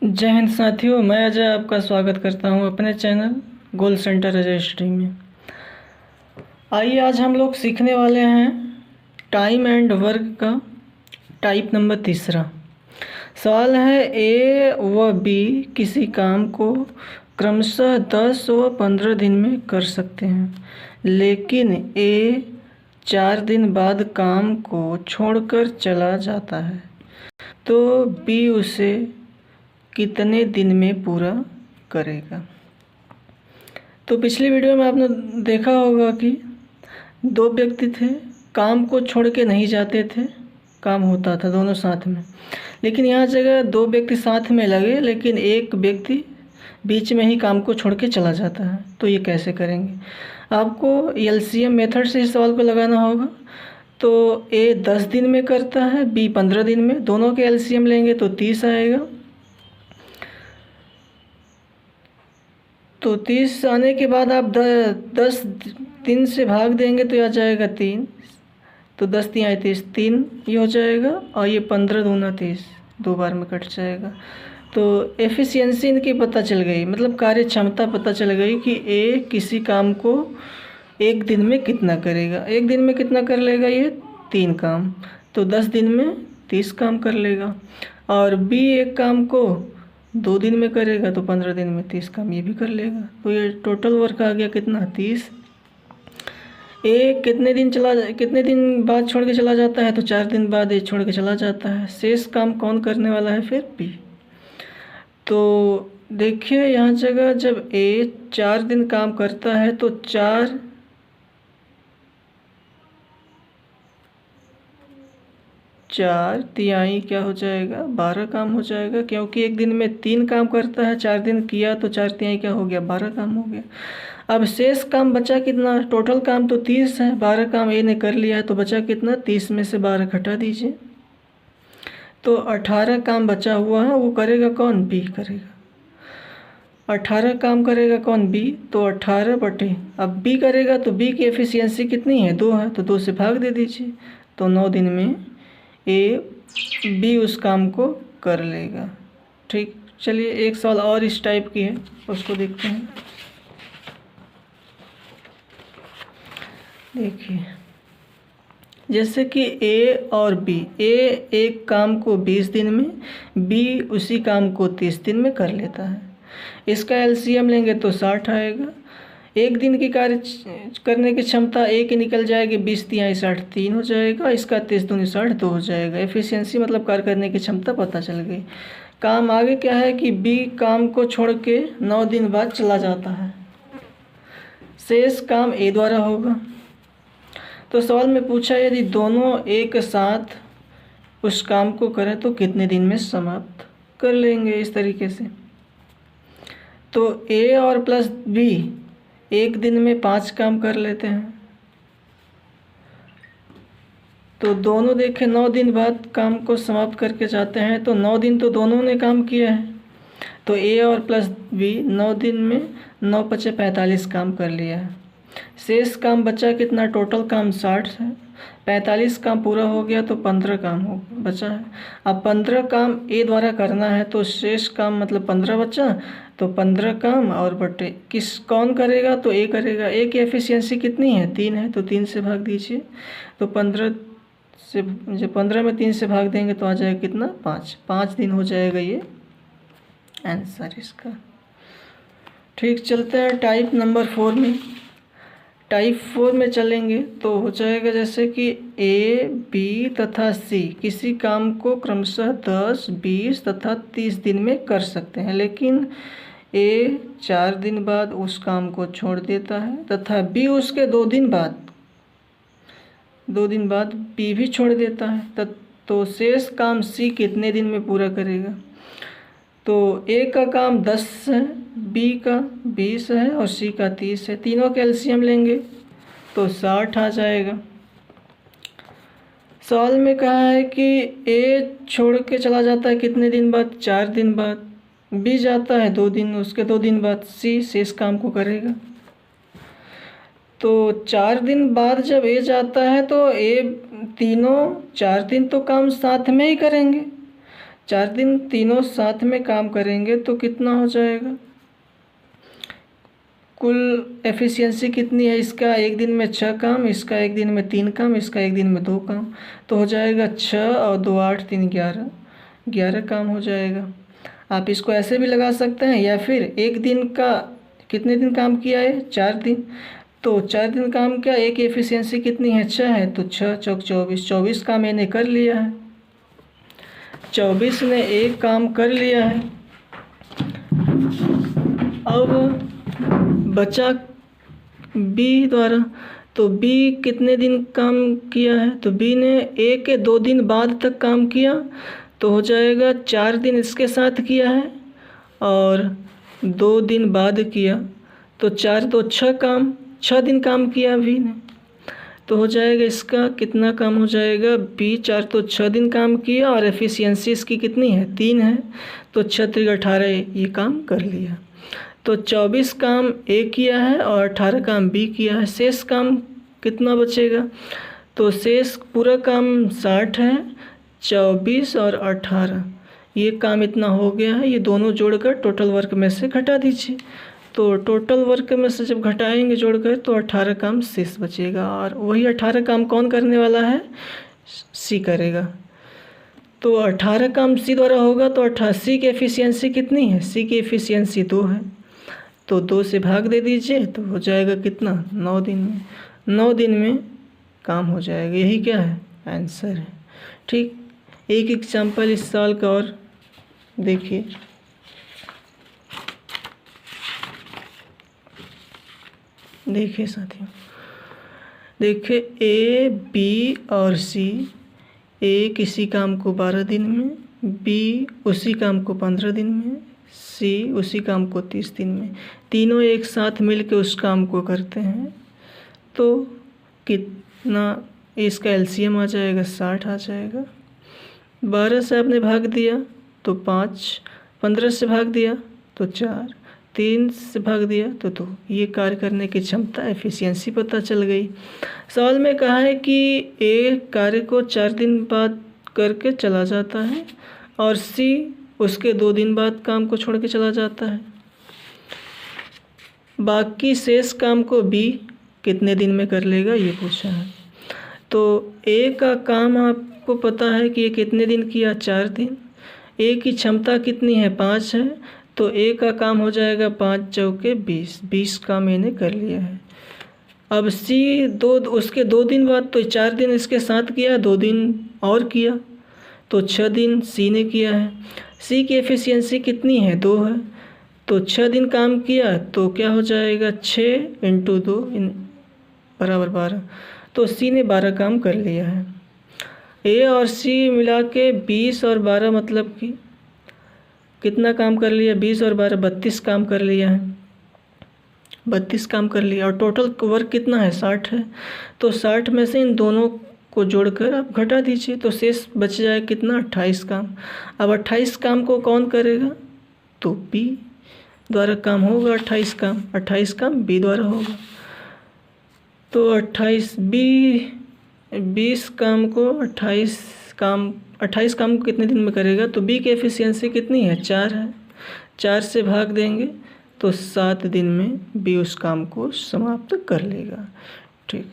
जय हिंद साथियों, मैं अजय आपका स्वागत करता हूं अपने चैनल गोल सेंटर अजय स्ट्रीम में। आइए आज हम लोग सीखने वाले हैं टाइम एंड वर्क का टाइप नंबर 3। सवाल है ए व बी किसी काम को क्रमशः 10 व 15 दिन में कर सकते हैं, लेकिन ए 4 दिन बाद काम को छोड़कर चला जाता है, तो बी उसे कितने दिन में पूरा करेगा। तो पिछली वीडियो में आपने देखा होगा कि दो व्यक्ति थे, काम को छोड़ के नहीं जाते थे, काम होता था दोनों साथ में। लेकिन यहाँ जगह दो व्यक्ति साथ में लगे, लेकिन एक व्यक्ति बीच में ही काम को छोड़ के चला जाता है। तो ये कैसे करेंगे? आपको एलसीएम मेथड से इस सवाल को लगाना होगा। तो ए 10 दिन में करता है, बी 15 दिन में। दोनों के एलसीएम लेंगे तो 30 आएगा। तो 30 आने के बाद आप 10 दिन से भाग देंगे तो आ जाएगा 3। तो 10 3 आए 30, 3 ये हो जाएगा, और ये 15 दूना 30, 2 बार में कट जाएगा। तो एफिशिएंसी इनकी पता चल गई, मतलब कार्य क्षमता पता चल गई कि ए किसी काम को एक दिन में कितना करेगा। एक दिन में कितना कर लेगा? ये 3 काम। तो 10 दिन में 30 काम कर लेगा। और बी एक काम को 2 दिन में करेगा, तो 15 दिन में 30 काम ये भी कर लेगा। तो ये टोटल वर्क आ गया कितना? 30। ए कितने दिन बाद छोड़ के चला जाता है? तो 4 दिन बाद ए छोड़ के चला जाता है। शेष काम कौन करने वाला है? फिर बी। तो देखिए यहाँ जगह जब ए 4 दिन काम करता है तो 4 तिहाई क्या हो जाएगा? 12 काम हो जाएगा, क्योंकि एक दिन में 3 काम करता है, 4 दिन किया तो 4 तिहाई क्या हो गया? 12 काम हो गया। अब शेष काम बचा कितना? टोटल काम तो 30 है, 12 काम ए ने कर लिया है, तो बचा कितना? 30 में से 12 घटा दीजिए, तो 18 काम बचा हुआ है। वो करेगा कौन? बी करेगा। 18 काम करेगा कौन? बी। तो 18 बटे, अब बी करेगा तो बी की एफिशिएंसी कितनी है? 2 है, तो 2 से भाग दे दीजिए। तो 9 दिन में बी उस काम को कर लेगा। ठीक, चलिए एक सवाल और इस टाइप की है, उसको देखते हैं। देखिए जैसे कि ए और बी, ए एक काम को 20 दिन में, बी उसी काम को 30 दिन में कर लेता है। इसका एलसीएम लेंगे तो 60 आएगा। एक दिन की कार्य करने की क्षमता ए की निकल जाएगी, 20 तिहाई 60, 3 हो जाएगा। इसका 30 दूनी 60, 2 हो जाएगा। एफिशिएंसी मतलब कार्य करने की क्षमता पता चल गई। काम आगे क्या है कि बी काम को छोड़ के 9 दिन बाद चला जाता है। शेष काम ए द्वारा होगा। तो सवाल में पूछा यदि दोनों एक साथ उस काम को करें तो कितने दिन में समाप्त कर लेंगे? इस तरीके से। तो ए और प्लस बी एक दिन में 5 काम कर लेते हैं, तो दोनों देखें 9 दिन बाद काम को समाप्त करके जाते हैं। तो 9 दिन तो दोनों ने काम किया है, तो ए और प्लस बी 9 दिन में 9 पचे 45 काम कर लिया है। शेष काम बचा कितना? टोटल काम 60 है, 45 काम पूरा हो गया तो 15 काम हो बचा है। अब 15 काम ए द्वारा करना है, तो शेष काम मतलब 15 बचा, तो 15 काम और बटे कौन करेगा? तो ए करेगा। ए की एफिशिएंसी कितनी है? 3 है, तो 3 से भाग दीजिए। तो 15 से जब 15 में 3 से भाग देंगे तो आ जाएगा कितना? 5 दिन हो जाएगा ये आंसर इसका। ठीक, चलते हैं टाइप नंबर 4 में। टाइप 4 में चलेंगे तो हो जाएगा जैसे कि ए, बी तथा सी किसी काम को क्रमशः 10, 20 तथा 30 दिन में कर सकते हैं, लेकिन ए 4 दिन बाद उस काम को छोड़ देता है, तथा बी उसके 2 दिन बाद बी भी छोड़ देता है। तो शेष काम सी कितने दिन में पूरा करेगा? तो ए का काम 10 है, बी का 20 है और सी का 30 है। तीनों के एलसीएम लेंगे तो 60 आ जाएगा। सवाल में कहा है कि ए छोड़ के चला जाता है कितने दिन बाद? 4 दिन बाद। बी जाता है 2 दिन, उसके 2 दिन बाद सी शेष काम को करेगा। तो 4 दिन बाद जब ए जाता है तो ए तीनों 4 दिन तो काम साथ में ही करेंगे, 4 दिन तीनों साथ में काम करेंगे तो कितना हो जाएगा, कुल एफिशिएंसी कितनी है, इसका एक दिन में 6 काम, इसका एक दिन में 3 काम, इसका एक दिन में 2 काम, तो हो जाएगा 6 और 2 8 3 11, 11 काम हो जाएगा। आप इसको ऐसे भी लगा सकते हैं, या फिर एक दिन का कितने दिन काम किया है, 4 दिन, तो 4 दिन काम किया, एक एफिशिएंसी कितनी है, 6 है, तो 6 चौक 24, 24 काम मैंने कर लिया है, 24 ने एक काम कर लिया है। अब बचा बी द्वारा, तो बी कितने दिन काम किया है, तो बी ने 1 या 2 दिन बाद तक काम किया, तो हो जाएगा 4 दिन इसके साथ किया है और 2 दिन बाद किया, तो 4 तो 6 काम, 6 दिन काम किया बी ने, तो हो जाएगा इसका कितना काम हो जाएगा, बी 4 तो 6 दिन काम किया और एफिशिएंसी इसकी कितनी है, 3 है, तो 6 3 18 ये काम कर लिया। तो 24 काम ए किया है और 18 काम बी किया है, शेष काम कितना बचेगा, तो शेष पूरा काम 60 है, 24 और 18 ये काम इतना हो गया है, ये दोनों जोड़कर टोटल वर्क में से घटा दीजिए। तो टोटल वर्क में से जब घटाएंगे जोड़कर तो 18 काम शेष बचेगा, और वही 18 काम कौन करने वाला है, सी करेगा। तो 18 काम सी द्वारा होगा, तो 88 की एफिशिएंसी कितनी है, सी की एफिशिएंसी 2 है, तो 2 से भाग दे दीजिए, तो हो जाएगा कितना, 9 दिन में, 9 दिन में काम हो जाएगा। यही क्या है, आंसर है। ठीक, एक एग्जाम्पल इस साल का और देखिए, देखिए साथियों, देखिए ए बी और सी, ए किसी काम को 12 दिन में, बी उसी काम को 15 दिन में, सी उसी काम को 30 दिन में, तीनों एक साथ मिलकर उस काम को करते हैं, तो कितना, इसका एलसीएम आ जाएगा 60 आ जाएगा। 12 से आपने भाग दिया तो 5, 15 से भाग दिया तो 4, 3 से भाग दिया तो 2, ये कार्य करने की क्षमता एफिशिएंसी पता चल गई। सवाल में कहा है कि ए कार्य को 4 दिन बाद करके चला जाता है और सी उसके 2 दिन बाद काम को छोड़ के चला जाता है, बाकी शेष काम को बी कितने दिन में कर लेगा, ये पूछा है। तो ए का काम आपको पता है कि ये कितने दिन किया, 4 दिन, ए की क्षमता कितनी है, 5 है, तो ए का काम हो जाएगा 5 चौके 20, 20 काम मैंने कर लिया है। अब सी उसके 2 दिन बाद, तो 4 दिन इसके साथ किया, 2 दिन और किया, तो 6 दिन सी ने किया है। सी की एफिशिएंसी कितनी है, 2 है, तो 6 दिन काम किया, तो क्या हो जाएगा, 6 × 2 बराबर 12, तो सी ने 12 काम कर लिया है। ए और सी मिला के 20 और 12 मतलब कि कितना काम कर लिया, 20 और 12 32 काम कर लिया है, 32 काम कर लिया, और टोटल वर्क कितना है, 60 है, तो 60 में से इन दोनों को जोड़कर आप घटा दीजिए, तो शेष बच जाए कितना, 28 काम। अब 28 काम को कौन करेगा, तो बी द्वारा काम होगा, 28 काम बी द्वारा होगा, तो 28 बी 20 काम को 28 काम को कितने दिन में करेगा, तो बी की एफिशिएंसी कितनी है, 4 है, 4 से भाग देंगे तो 7 दिन में बी उस काम को समाप्त कर लेगा। ठीक।